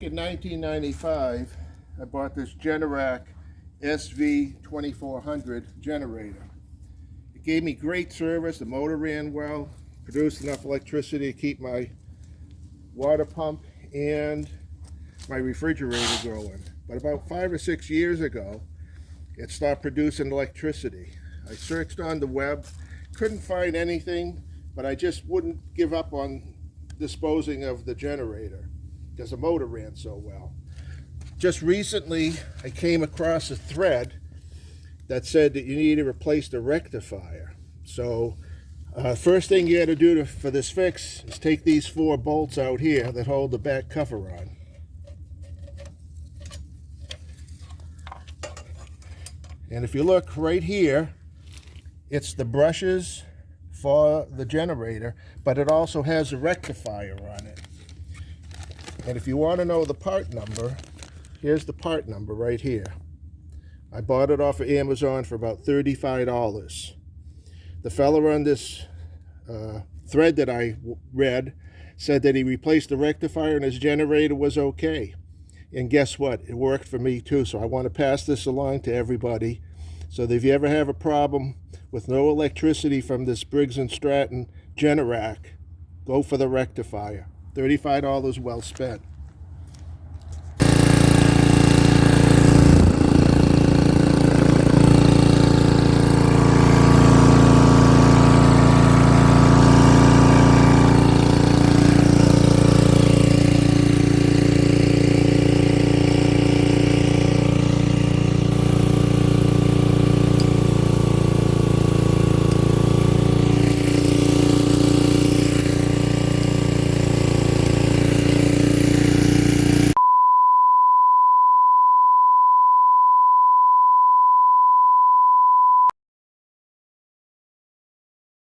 In 1995, I bought this Generac SV-2400 generator. It gave me great service, the motor ran well, produced enough electricity to keep my water pump and my refrigerator going. But about 5 or 6 years ago, it stopped producing electricity. I searched on the web, couldn't find anything, but I just wouldn't give up on disposing of the generator because the motor ran so well. Just recently, I came across a thread that said that you need to replace the rectifier. So first thing you got to do for this fix is take these 4 bolts out here that hold the back cover on. And if you look right here, it's the brushes for the generator, but it also has a rectifier on it. And if you want to know the part number, here's the part number right here. I bought it off of Amazon for about $35. The fella on this thread that I read said that he replaced the rectifier and his generator was okay. And guess what? It worked for me too. So I want to pass this along to everybody. So that if you ever have a problem with no electricity from this Briggs & Stratton Generac, go for the rectifier. $35 well spent.